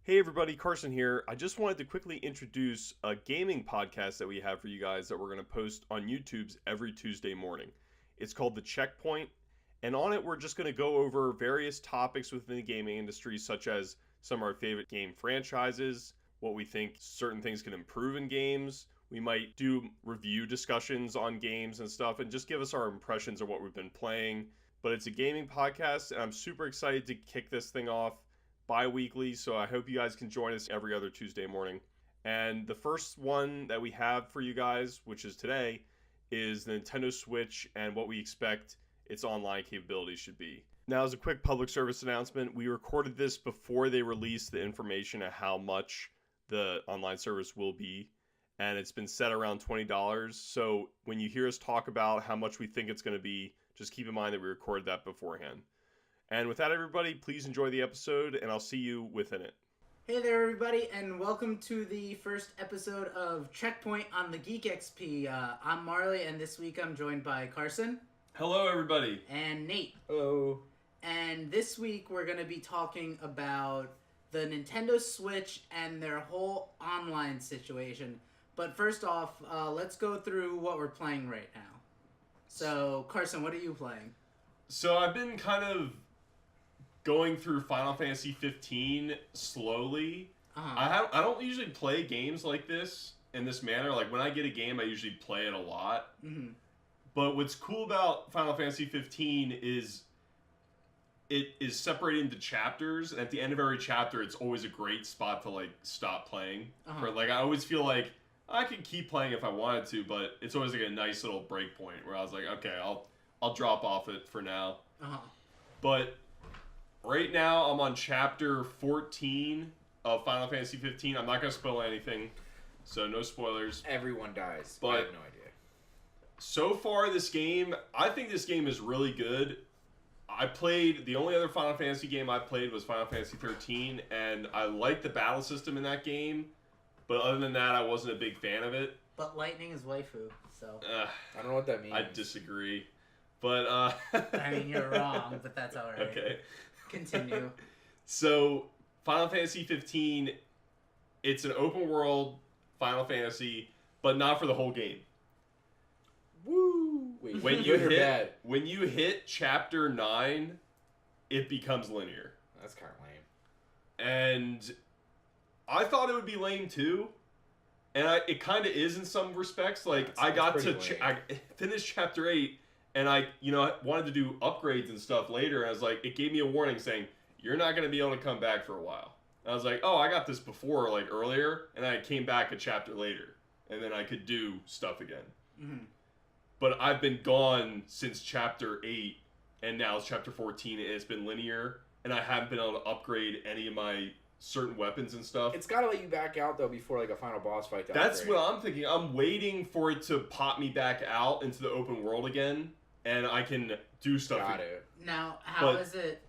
Hey everybody, Carson here. I just wanted to quickly introduce a gaming podcast that we have for you guys that we're going to post on YouTube's every Tuesday morning. It's called The Checkpoint, and on it we're just going to go over various topics within the gaming industry, such as some of our favorite game franchises, what we think certain things can improve in games. We might do review discussions on games and stuff, and just give us our impressions of what we've been playing. But it's a gaming podcast, and I'm super excited to kick this thing off bi-weekly, so I hope you guys can join us every other Tuesday morning. And the first one that we have for you guys, which is today, is the Nintendo Switch and what we expect its online capabilities should be. Now, as a quick public service announcement, we recorded this before they released the information of how much the online service will be, and it's been set around $20. So when you hear us talk about how much we think it's going to be, just keep in mind that we recorded that beforehand. And with that, everybody, please enjoy the episode, and I'll see you within it. Hey there, everybody, and welcome to the first episode of Checkpoint on the Geek XP. I'm Marley, and this week I'm joined by Carson. Hello, everybody. And Nate. Hello. And this week we're going to be talking about the Nintendo Switch and their whole online situation. But first off, let's go through what we're playing right now. So, Carson, what are you playing? So I've been kind of going through Final Fantasy 15 slowly. I don't usually play games like this in this manner. Like when I get a game, I usually play it a lot. Mm-hmm. But what's cool about Final Fantasy 15 is it is separated into chapters. And at the end of every chapter, it's always a great spot to like stop playing. For, like I always feel like I could keep playing if I wanted to, but it's always like a nice little break point where I was like, okay, I'll drop off it for now. But right now, I'm on chapter 14 of Final Fantasy 15. I'm not going to spoil anything, so no spoilers. Everyone dies. But I have no idea. So far, I think this game is really good. The only other Final Fantasy game I played was Final Fantasy 13, and I liked the battle system in that game, but other than that, I wasn't a big fan of it. But lightning is waifu, so... I don't know what that means. I disagree. But, I mean, you're wrong, but that's alright. Okay. Continue. So, Final Fantasy 15, it's an open world Final Fantasy, but not for the whole game. Woo! Wait, When you bad? hit chapter 9, it becomes linear. That's kind of lame. And I thought it would be lame too. And it kind of is in some respects. Like, I got to I finished chapter 8, and I wanted to do upgrades and stuff later, and I was like, it gave me a warning saying, you're not going to be able to come back for a while. And I was like, oh, I got this before, like, earlier, and I came back a chapter later, and then I could do stuff again. Mm-hmm. But I've been gone since chapter 8, and now it's chapter 14, and it's been linear, and I haven't been able to upgrade any of my certain weapons and stuff. It's got to let you back out, though, before, like, a final boss fight. That's what I'm thinking. I'm waiting for it to pop me back out into the open world again, and I can do stuff. Got it. Now, how is it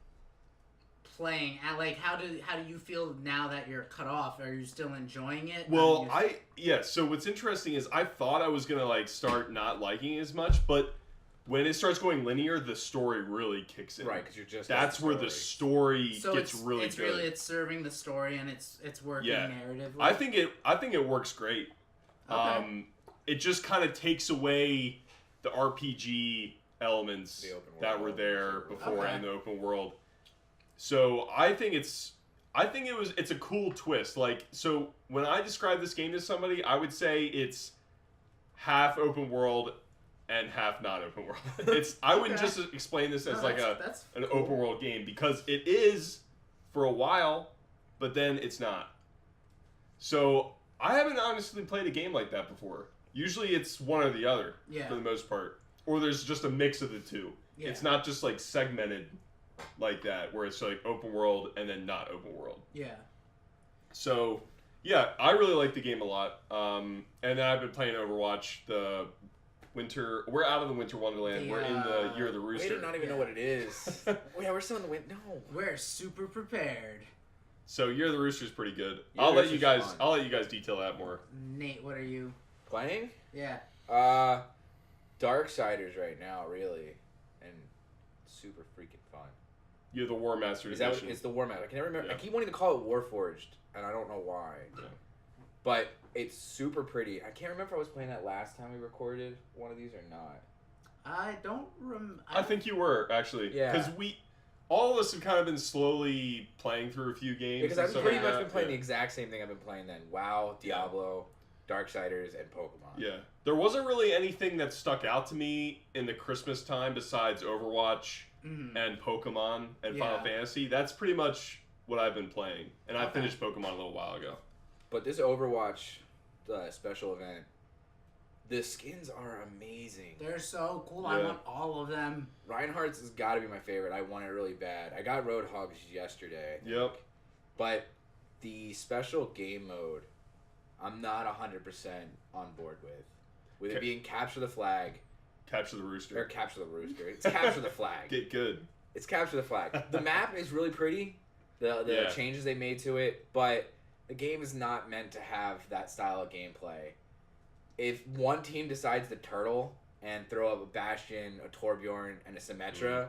playing? Like, how do you feel now that you're cut off? Are you still enjoying it? Well, so what's interesting is I thought I was gonna like start not liking it as much, but when it starts going linear, the story really kicks in. Right, because you're just... That's where the story gets really it's good. It's serving the story, and it's working narratively. I think it works great. Okay. It just kind of takes away the RPG elements that were there before in the open world. So I think it's a cool twist. Like, so when I describe this game to somebody, I would say it's half open world and half not open world. I wouldn't just explain this as an open world game, because it is for a while, but then it's not. So I haven't honestly played a game like that before. Usually it's one or the other for the most part. Or there's just a mix of the two. Yeah. It's not just like segmented like that, where it's like open world and then not open world. Yeah. So, yeah, I really like the game a lot. And then I've been playing Overwatch. We're out of the Winter Wonderland. We're in the Year of the Rooster. We do not even know what it is. Yeah, we're still in the winter. No. We're super prepared. So Year of the Rooster is pretty good. I'll let you guys detail that more. Nate, what are you playing? Yeah. Darksiders right now, really, and super freaking fun. You have the War Master Is that edition. what, it's the War Map? I can never remember. Yeah. I keep wanting to call it Warforged, and I don't know why. Yeah. But it's super pretty. I can't remember if I was playing that last time we recorded one of these or not. I don't remember. I think you were, actually. Yeah. Because all of us have kind of been slowly playing through a few games. Because and I've stuff pretty like much that. been playing the exact same thing I've been playing then. WoW, Diablo, Darksiders, and Pokemon. Yeah. There wasn't really anything that stuck out to me in the Christmas time besides Overwatch and Pokemon and Final Fantasy. That's pretty much what I've been playing. And I finished Pokemon a little while ago. But this Overwatch special event, the skins are amazing. They're so cool. I want all of them. Reinhardt's has got to be my favorite. I want it really bad. I got Roadhogs yesterday. Yep. But the special game mode, I'm not 100% on board with. With it being Capture the Flag. Capture the Rooster. Or Capture the Rooster. It's Capture the Flag. Get good. It's Capture the Flag. The map is really pretty. The changes they made to it. But the game is not meant to have that style of gameplay. If one team decides to turtle and throw up a Bastion, a Torbjorn, and a Symmetra,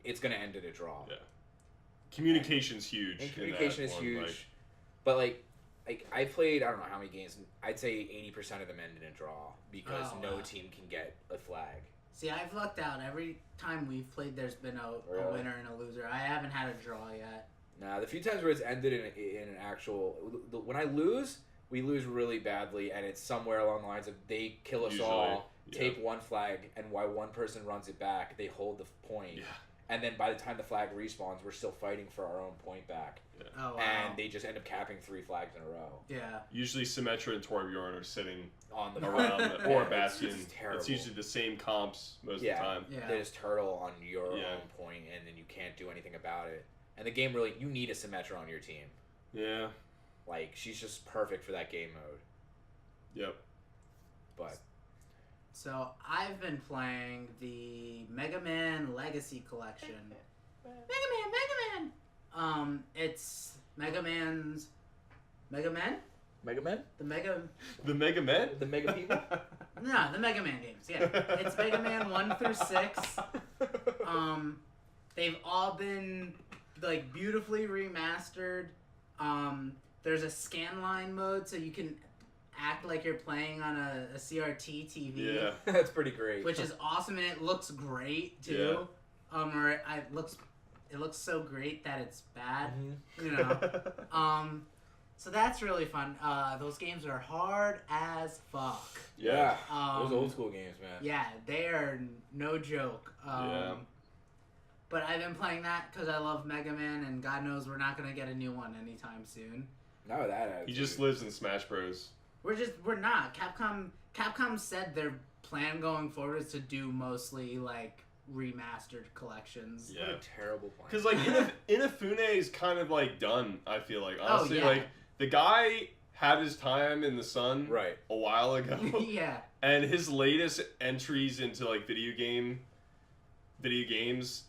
it's going to end in a draw. Yeah. Communication's huge. And communication is huge. Like, but like I played, I don't know how many games. I'd say 80% of them ended in a draw because no team can get a flag. See, I've lucked out. Every time we've played, there's been a winner and a loser. I haven't had a draw yet. Nah, the few times where it's ended in an actual... When I lose, we lose really badly, and it's somewhere along the lines of they kill us all, take one flag, and while one person runs it back, they hold the point. Yeah. And then by the time the flag respawns, we're still fighting for our own point back. Yeah. Oh, wow. And they just end up capping 3 flags in a row. Yeah. Usually Symmetra and Torbjorn are sitting On the around or Bastion. It's terrible. It's usually the same comps most of the time. Yeah. They just turtle on your own point, and then you can't do anything about it. And the game really, you need a Symmetra on your team. Yeah. Like, she's just perfect for that game mode. Yep. But So I've been playing the Mega Man Legacy Collection. Mega Man! It's Mega Men? Mega Men? The Mega... The Mega Men? The Mega people? No, the Mega Man games, yeah. It's Mega Man 1 through 6. They've all been, like, beautifully remastered. There's a scanline mode, so you can act like you're playing on a CRT TV. Yeah. That's pretty great. Which is awesome, and it looks great, too. It looks so great that it's bad, you know. So that's really fun. Those games are hard as fuck. Yeah. Those old school games, man. Yeah, they are no joke. But I've been playing that because I love Mega Man, and God knows we're not going to get a new one anytime soon. No, that attitude. He just lives in Smash Bros. We're not. Capcom said their plan going forward is to do mostly, like, remastered collections. Yeah. What a terrible plan. Because, like, Inafune is kind of, like, done, I feel like. Honestly, yeah. like, the guy had his time in the sun a while ago. Yeah. And his latest entries into, like, video games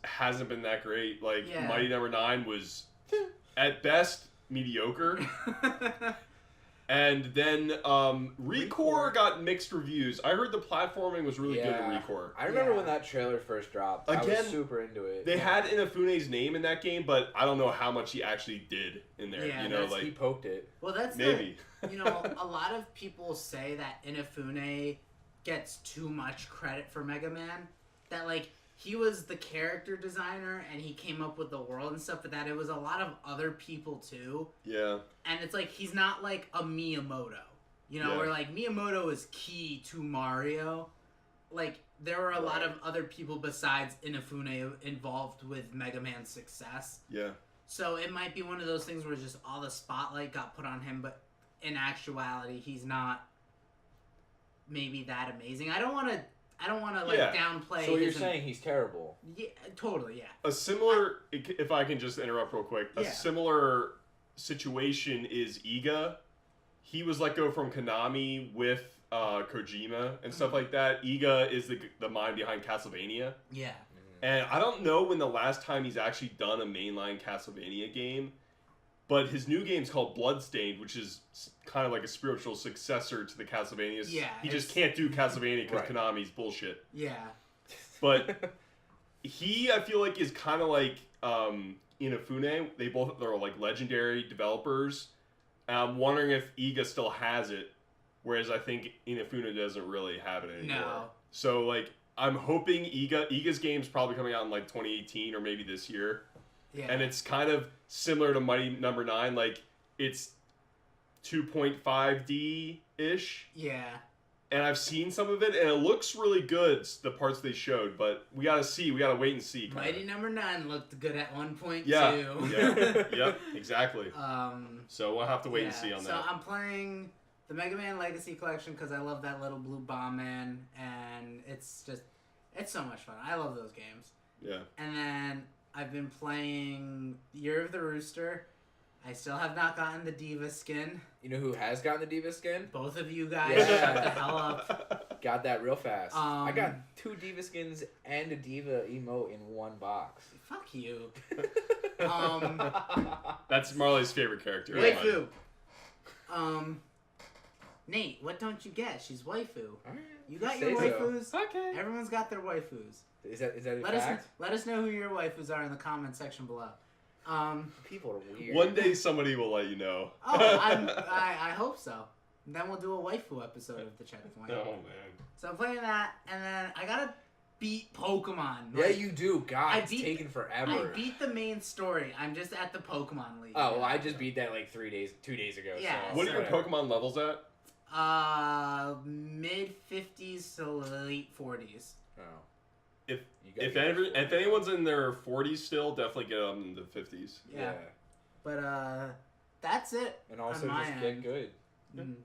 hasn't been that great. Like, Mighty Number 9 was, at best, mediocre. And then Recore got mixed reviews. I heard the platforming was really good in Recore. I remember when that trailer first dropped. I was super into it. They had Inafune's name in that game, but I don't know how much he actually did in there. Yeah, you know, like he poked it. Well, that's maybe. You know, a lot of people say that Inafune gets too much credit for Mega Man. That, like, he was the character designer and he came up with the world and stuff, but that it was a lot of other people too. Yeah. And it's like, he's not like a Miyamoto. You know, where like Miyamoto is key to Mario. Like, there were a lot of other people besides Inafune involved with Mega Man's success. Yeah. So it might be one of those things where just all the spotlight got put on him, but in actuality, he's not maybe that amazing. I don't want to like downplay. So you're saying he's terrible? Yeah, totally. Yeah. A similar, if I can just interrupt real quick, a similar situation is Iga. He was let go from Konami with Kojima and stuff like that. Iga is the mind behind Castlevania. Yeah. And I don't know when the last time he's actually done a mainline Castlevania game, but his new game's called Bloodstained, which is kind of like a spiritual successor to the Castlevanias. Yeah. He just can't do Castlevania because Konami's bullshit. Yeah. But he, I feel like, is kind of like Inafune. They're like legendary developers. And I'm wondering if Iga still has it, whereas I think Inafune doesn't really have it anymore. No. So like I'm hoping Iga's game's probably coming out in like 2018 or maybe this year. Yeah. And it's kind of similar to Mighty Number 9, like it's 2.5D ish. Yeah. And I've seen some of it, and it looks really good, the parts they showed, but we gotta wait and see. Mighty Number 9 looked good at 1.2. Yeah, yep, exactly. So we'll have to wait and see on that. So I'm playing the Mega Man Legacy Collection because I love that little blue bomb man, and it's so much fun. I love those games. Yeah. And then I've been playing Year of the Rooster. I still have not gotten the Diva skin. You know who has gotten the Diva skin? Both of you guys, Yeah. shut the hell up. Got that real fast. I got Um, 2 Diva skins and a Diva emote in one box. Fuck you. That's Marley's favorite character. Waifu. Nate, what don't you get? She's waifu. Alright, You got say your so. waifus. Okay. Everyone's got their waifus. Is that a Let fact? us know who your waifus are in the comment section below. People are weird. One day somebody will let you know. I hope so. Then we'll do a waifu episode of the Checkpoint. Oh man. So I'm playing that, and then I gotta beat Pokemon. Yeah, you do. God, it's beat- taking forever. I beat the main story. I'm just at the Pokemon League. Oh, well, I just beat that like 2 days ago. Yeah, So What are your whatever. Pokemon levels at? Mid 50s to late 40s. Oh. If You gotta if get ever, that if anyone's in their 40s still, definitely get them in the 50s. Yeah. But that's it. And also on my just get end. good.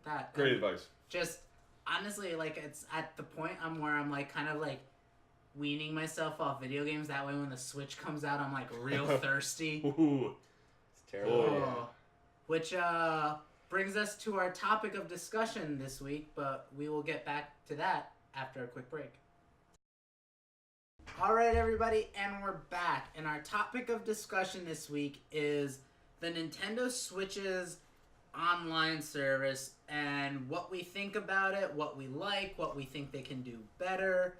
That Great advice. Just honestly, like it's at the point where I'm like kind of like weaning myself off video games. That way, when the Switch comes out, I'm like real thirsty. Ooh. It's terrible. Oh. Yeah. Which brings us to our topic of discussion this week, but we will get back to that after a quick break. All right, everybody, and we're back. And our topic of discussion this week is the Nintendo Switch's online service and what we think about it, what we like, what we think they can do better,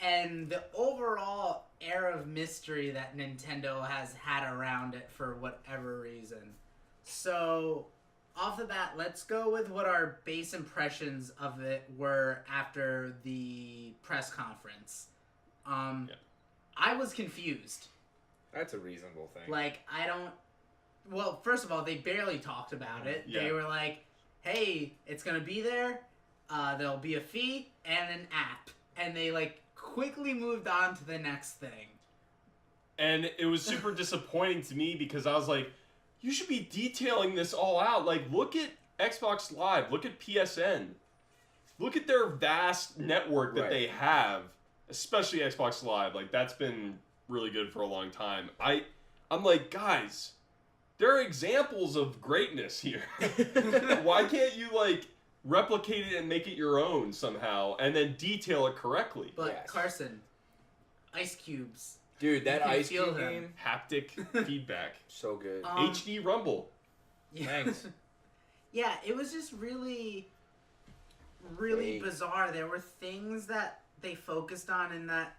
and the overall air of mystery that Nintendo has had around it for whatever reason. So, off the bat, let's go with what our base impressions of it were after the press conference. I was confused. That's a reasonable thing. Like, well, first of all, they barely talked about it. Yeah. They were like, hey, it's going to be there. There'll be a fee and an app. And they, like, quickly moved on to the next thing. And it was super disappointing to me because I was like, you should be detailing this all out. Like, look at Xbox Live. Look at PSN. Look at their vast network that they have, especially Xbox Live. Like, that's been really good for a long time. I'm like, guys, there are examples of greatness here. Why can't you, like, replicate it and make it your own somehow and then detail it correctly? But, Yes. Carson, Ice Cubes. Dude, that You can Ice feel Cube them. game, Haptic feedback. so good. HD Rumble. Yeah. Thanks. Yeah, it was just really, really Vague. bizarre. There were things that they focused on in that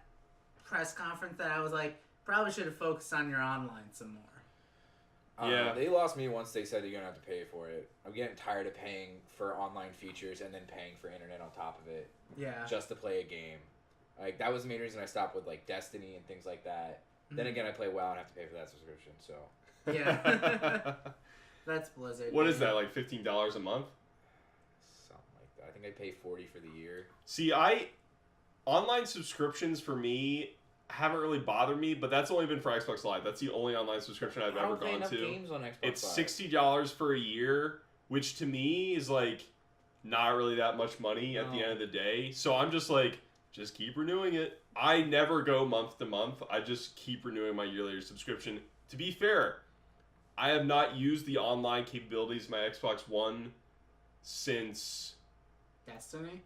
press conference that I was like, probably should have focused on your online some more. Yeah. They lost me once they said you're going to have to pay for it. I'm getting tired of paying for online features and then paying for internet on top of it Yeah. just to play a game. Like, that was the main reason I stopped with, like, Destiny and things like that. Then Mhm. again, I play WoW and have to pay for that subscription, so. Yeah. That's Blizzard. What is that, like $15 a month? Something like that. I think I pay $40 for the year. See, online subscriptions for me haven't really bothered me, but that's only been for Xbox Live. That's the only online subscription I've I ever don't play gone enough to. games on Xbox It's Live. $60 for a year, which to me is like not really that much money at the No. end of the day. So I'm just like, just keep renewing it. I never go month to month. I just keep renewing my yearly subscription. To be fair, I have not used the online capabilities of my Xbox One since Destiny?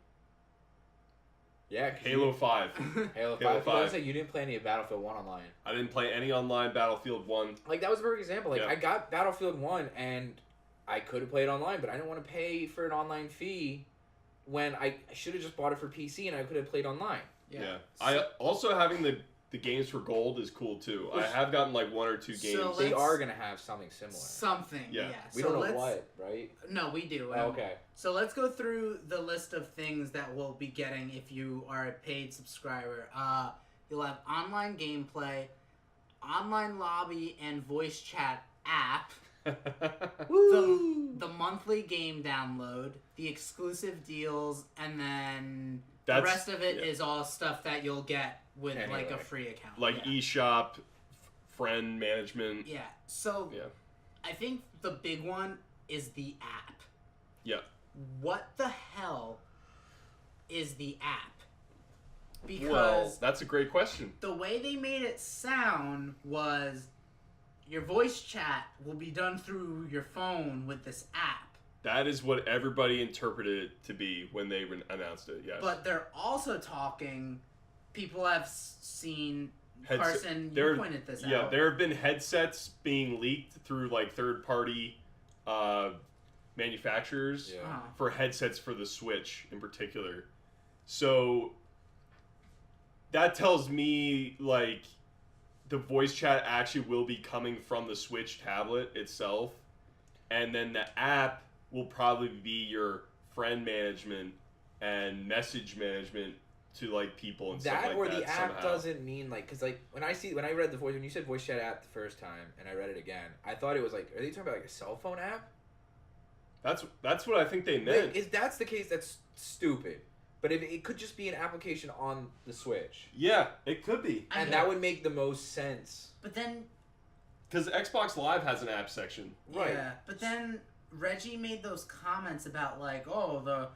Yeah, 'cause Halo 5. Halo 5. Halo I was 5. gonna say, you didn't play any of Battlefield 1 online. I didn't play any online Battlefield 1. Like, that was a perfect example. Like, Yeah. I got Battlefield 1, and I could have played online, but I didn't want to pay for an online fee when I should have just bought it for PC, and I could have played online. Yeah. I also having the the games for gold is cool too. I have gotten like 1 or 2 games. So They are gonna have something similar. Something, Yeah. yeah. We So don't know let's- what, right? No, we do. Oh, okay. So let's go through the list of things that we'll be getting if you are a paid subscriber. You'll have online gameplay, online lobby and voice chat app, the monthly game download, the exclusive deals, and then the rest of it is all stuff that you'll get with like a free account. Like eShop, friend management. Yeah. So I think the big one is the app. Yeah. What the hell is the app? Because well, that's a great question. the way they made it sound was your voice chat will be done through your phone with this app. That is what everybody interpreted it to be when they announced it, yes. But they're also talking, people have seen, Carson, you pointed this out. Yeah, there have been headsets being leaked through like third-party manufacturers for headsets for the Switch in particular. So that tells me like the voice chat actually will be coming from the Switch tablet itself, and then the app will probably be your friend management and message management to like people and stuff like that. Or the app somehow. doesn't mean like, because like when I read when you said voice chat app the first time and I read it again, I thought it was like, are they talking about like a cell phone app? That's what I think they meant. Like, if that's the case, that's stupid. But if it could just be an application on the Switch. Yeah, it could be. And that would make the most sense. But then... Because Xbox Live has an app section. Right. Yeah, but then Reggie made those comments about like, oh, the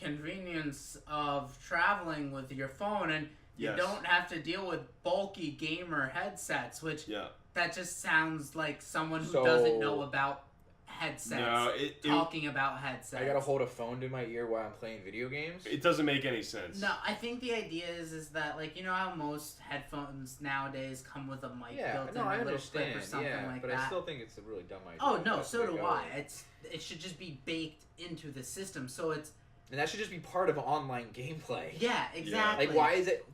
convenience of traveling with your phone, and you don't have to deal with bulky gamer headsets, which that just sounds like someone who doesn't know about headsets talking about headsets. I gotta hold a phone to my ear while I'm playing video games? It doesn't make any sense. No, I think the idea is that, like, you know how most headphones nowadays come with a mic built in, a little clip or something like but that. I still think it's a really dumb idea. Oh no, so do I. It should just be baked into the system, so it's... And that should just be part of online gameplay. Yeah, exactly. Like, why is it...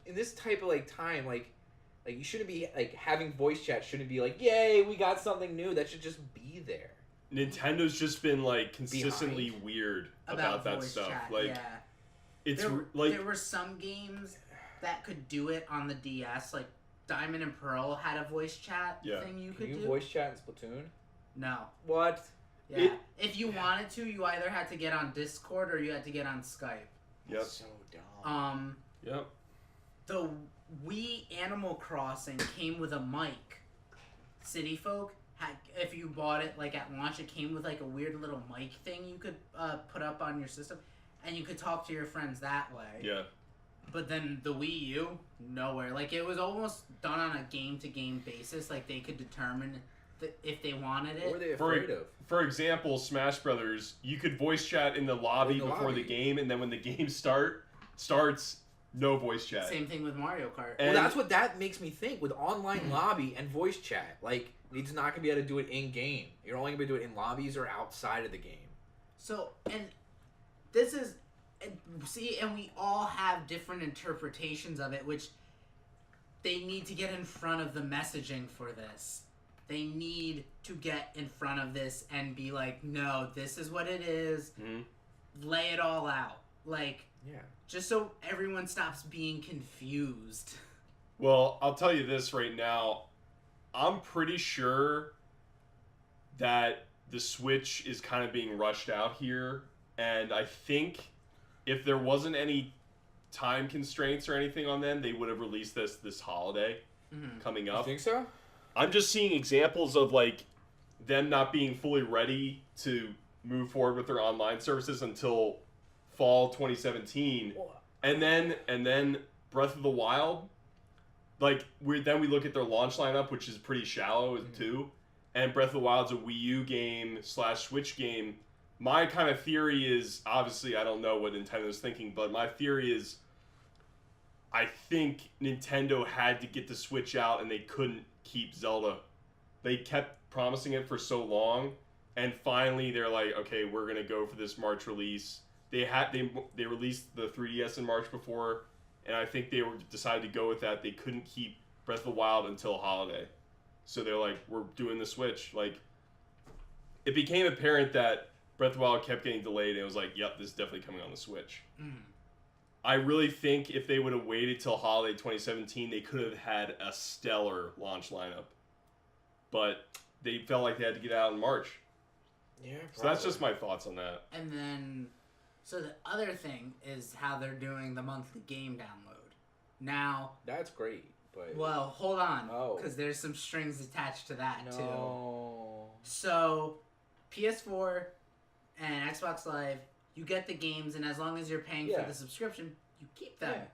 in this type of, like, time, like, you shouldn't be, like, having voice chat shouldn't be like, yay, we got something new. That should just be there. Nintendo's just been, like, consistently weird about that stuff. Chat, like, it's there were some games that could do it on the DS. Like, Diamond and Pearl had a voice chat thing you could do. Can you voice chat in Splatoon? No. What? Yeah. If you wanted to, you either had to get on Discord or you had to get on Skype. Yep. That's so dumb. Yep. The Wii Animal Crossing came with a mic. City Folk, if you bought it like at launch, it came with like a weird little mic thing you could put up on your system, and you could talk to your friends that way. Yeah. But then the Wii U, nowhere. Like, it was almost done on a game-to-game basis. Like, they could determine if they wanted it. What were they afraid of? For example, Smash Brothers, you could voice chat in the lobby before the game, and then when the game starts, no voice chat. Same thing with Mario Kart. Well, that's what that makes me think with online lobby and voice chat. Like, it's not going to be able to do it in-game. You're only going to be able to do it in lobbies or outside of the game. So, and this is... See, and we all have different interpretations of it, which they need to get in front of the messaging for this. They need to get in front of this and be like, no, this is what it is. Mm-hmm. Lay it all out. Like, just so everyone stops being confused. Well, I'll tell you this right now. I'm pretty sure that the Switch is kind of being rushed out here, and I think if there wasn't any time constraints or anything on them, they would have released this holiday coming up. You think so? I'm just seeing examples of like them not being fully ready to move forward with their online services until fall 2017, and then Breath of the Wild. Like we look at their launch lineup, which is pretty shallow too, and Breath of the Wild's a Wii U game / Switch game. My kind of theory is, obviously I don't know what Nintendo's thinking, but my theory is I think Nintendo had to get the Switch out and they couldn't keep Zelda. They kept promising it for so long, and finally they're like, okay, we're going to go for this March release. They released the 3DS in March before, and I think they were decided to go with that. They couldn't keep Breath of the Wild until holiday, so they're like, we're doing the Switch. Like, it became apparent that Breath of the Wild kept getting delayed, and it was like, yep, this is definitely coming on the Switch. I really think if they would have waited till holiday 2017, they could have had a stellar launch lineup. But they felt like they had to get out in March. Yeah, probably. So that's just my thoughts on that. And then, so the other thing is how they're doing the monthly game download. Now, that's great, but well, hold on, Oh. because there's some strings attached to that too. no. So, PS4 and Xbox Live, you get the games, and as long as you're paying for Yeah. the subscription, you keep them. Yeah.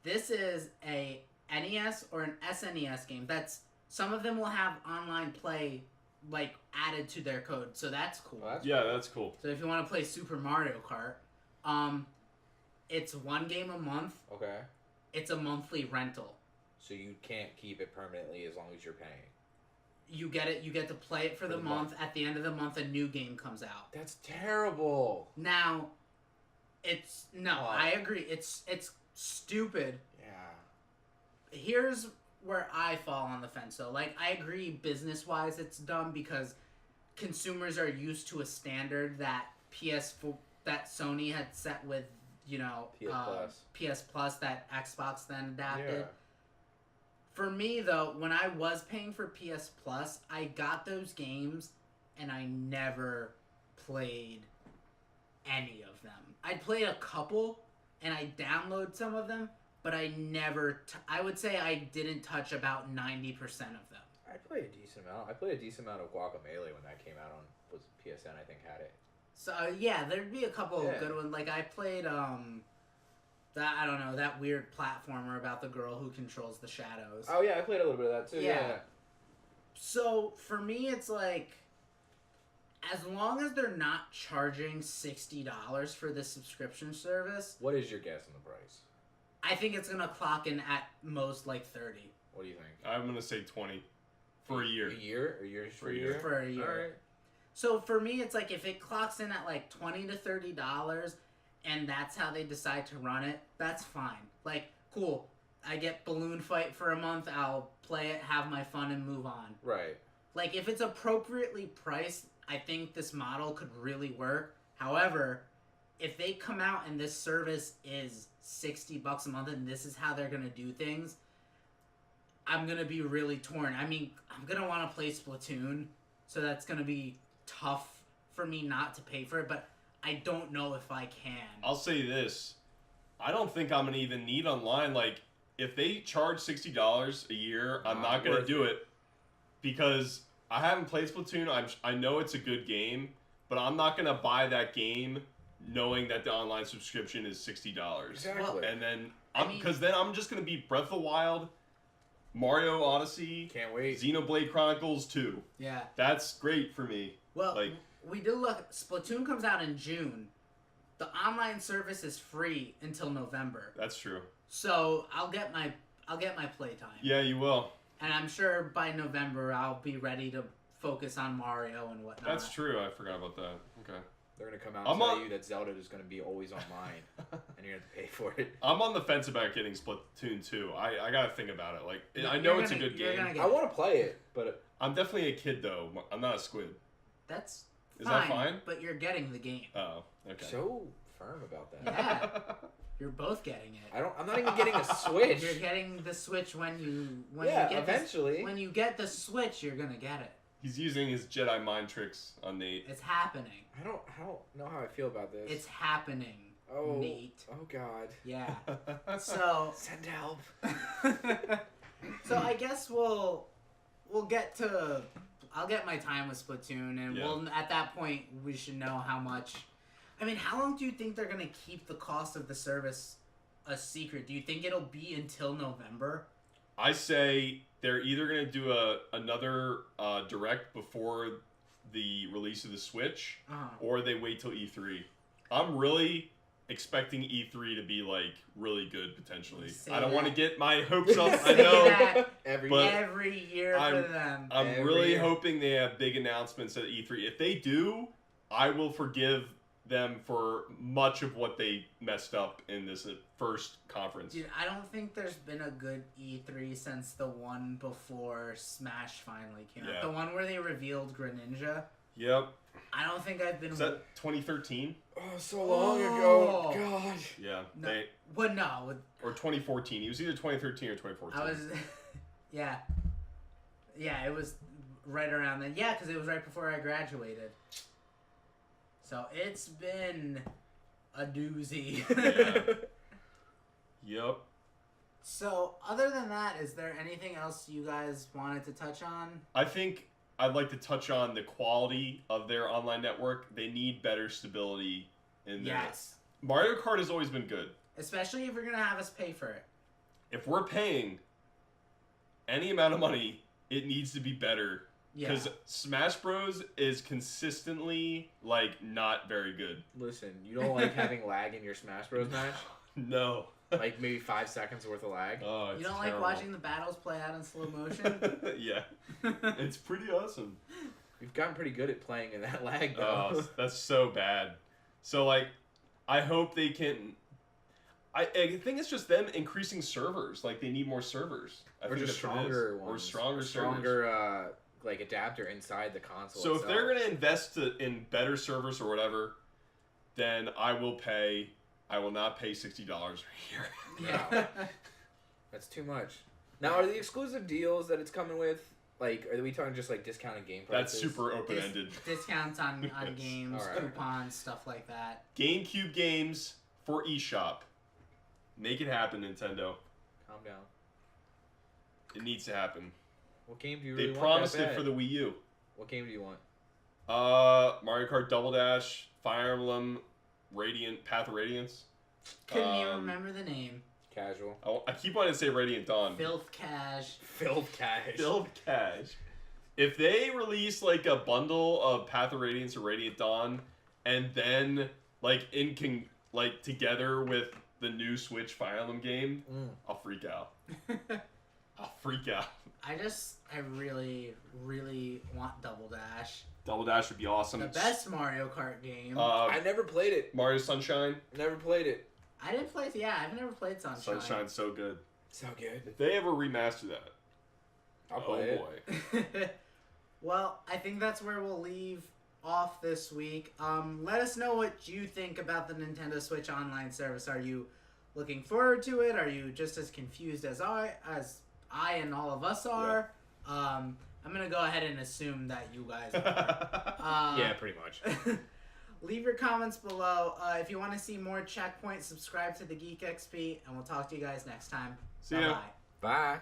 This is a NES or an SNES game. That's some of them will have online play like added to their code, so that's cool. Well, that's Yeah, that's cool. So if you want to play Super Mario Kart, it's one game a month. Okay. It's a monthly rental. So you can't keep it permanently as long as you're paying. You get it. You get to play it for the month. At the end of the month, a new game comes out. That's terrible. Now, I agree. It's stupid. Yeah. Here's where I fall on the fence, though. Like, I agree business-wise it's dumb because consumers are used to a standard that that Sony had set with, PS Plus that Xbox then adapted. Yeah. For me, though, when I was paying for PS Plus, I got those games and I never played any of them. I played a couple and I downloaded some of them, but I never, I would say I didn't touch about 90% of them. I played a decent amount. I played a decent amount of Guacamelee when that came out on was PSN. I think had it. So yeah, there'd be a couple of good ones. Like I played that weird platformer about the girl who controls the shadows. Oh yeah, I played a little bit of that too. Yeah. So for me, it's like, as long as they're not charging $60 for this subscription service, What is your guess on the price? I think it's gonna clock in at most like 30 What do you think? I'm going to say 20 for a year. A year? A year For a year. for a year. All right. So for me, it's like if it clocks in at like $20 to $30, and that's how they decide to run it, that's fine. Like, cool. I get Balloon Fight for a month. I'll play it, have my fun, and move on. Right. Like, if it's appropriately priced, I think this model could really work. However, if they come out and this service is $60 a month and this is how they're going to do things, I'm going to be really torn. I mean, I'm going to want to play Splatoon, so that's going to be tough for me not to pay for it, but I don't know if I can. I'll say this. I don't think I'm going to even need online. Like, if they charge $60 a year, I'm not going to do it because I haven't played Splatoon. I know it's a good game, but I'm not going to buy that game knowing that the online subscription is $60. Exactly. And then, because then I'm just going to be Breath of the Wild, Mario Odyssey, Can't wait. Xenoblade Chronicles 2. Yeah. That's great for me. Well, Like, we did look. Splatoon comes out in June. The online service is free until November. that's true. So I'll get my playtime. Yeah, you will. And I'm sure by November I'll be ready to focus on Mario and whatnot. That's true. I forgot about that. Okay. They're gonna come out and tell you that Zelda is gonna be always online, and you're gonna have to pay for it. I'm on the fence about getting Splatoon 2. I gotta think about it. Like, I know it's a good game. I want to play it, but I'm definitely a kid though. I'm not a squid. That's Is fine, that fine? But you're getting the game. Oh, okay. so firm about that. Yeah. You're both getting it. I'm not even getting a Switch. You're getting the Switch when you get eventually. when you get the Switch, you're gonna get it. He's using his Jedi mind tricks on Nate. It's happening. I don't know how I feel about this. It's happening. oh Nate. Oh God. Yeah. So Send help. so I guess we'll get to. I'll get my time with Splatoon, and we'll at that point we should know how much. I mean, how long do you think they're gonna keep the cost of the service a secret? Do you think it'll be until November? I say they're either gonna do another direct before the release of the Switch, or they wait till E3. I'm really expecting E3 to be like really good potentially. I don't want to get my hopes up. I know every year for them. I'm really hoping they have big announcements at E3. If they do, I will forgive them for much of what they messed up in this first conference. Dude, I don't think there's been a good E3 since the one before Smash finally came out. The one where they revealed Greninja. Yep. I don't think I've been... Is that 2013? Oh, so long ago. God. Yeah. No, but no. Or 2014. It was either 2013 or 2014. I was... Yeah. Yeah, it was right around then. Yeah, because it was right before I graduated. So it's been a doozy. Yeah. Yep. So other than that, is there anything else you guys wanted to touch on? I think I'd like to touch on the quality of their online network. They need better stability in there. Yes. Mario Kart has always been good. Especially if you're going to have us pay for it. If we're paying any amount of money, it needs to be better. Because Smash Bros. Is consistently, like, not very good. Listen, you don't like having lag in your Smash Bros. Match? No. Like maybe 5 seconds worth of lag? Oh, it's You don't terrible. like watching the battles play out in slow motion? Yeah. It's pretty awesome. We've gotten pretty good at playing in that lag, though. Oh, that's so bad. So, like, I hope they can... I think it's just them increasing servers. Like, they need more servers. Or just stronger ones. Or stronger servers. Stronger, like, adapter inside the console So itself. if they're going to invest in better servers or whatever, then I will pay... I will not pay $60 a year. Yeah. That's too much. Now, are the exclusive deals that it's coming with, like, are we talking just, like, discounted game prices? That's super open-ended. Discounts on Yes. games, All right. coupons, stuff like that. GameCube games for eShop. Make it happen, Nintendo. Calm down. It needs to happen. What game do you really They want promised that it bad? for the Wii U. What game do you want? Mario Kart Double Dash, Fire Emblem, Radiant, Path of Radiance. Couldn't even remember the name. Casual. I keep wanting to say Radiant Dawn. Filth Cash. Filled cash. Filled cash. If they release like a bundle of Path of Radiance or Radiant Dawn, and then like together with the new Switch Fire Emblem game, I'll freak out. I'll freak out. I really, really want Double Dash. Double Dash would be awesome. The best Mario Kart game. I never played it. Mario Sunshine. Never played it. I didn't play. Yeah, I've never played Sunshine. Sunshine's so good. So good. If they ever remaster that, I'll play it. boy. Well, I think that's where we'll leave off this week. Let us know what you think about the Nintendo Switch Online service. Are you looking forward to it? Are you just as confused as I and all of us are? Yeah. I'm gonna go ahead and assume that you guys are. Yeah, pretty much. Leave your comments below. If you want to see more Checkpoint, subscribe to the Geek XP, and we'll talk to you guys next time. See ya. Bye. Bye.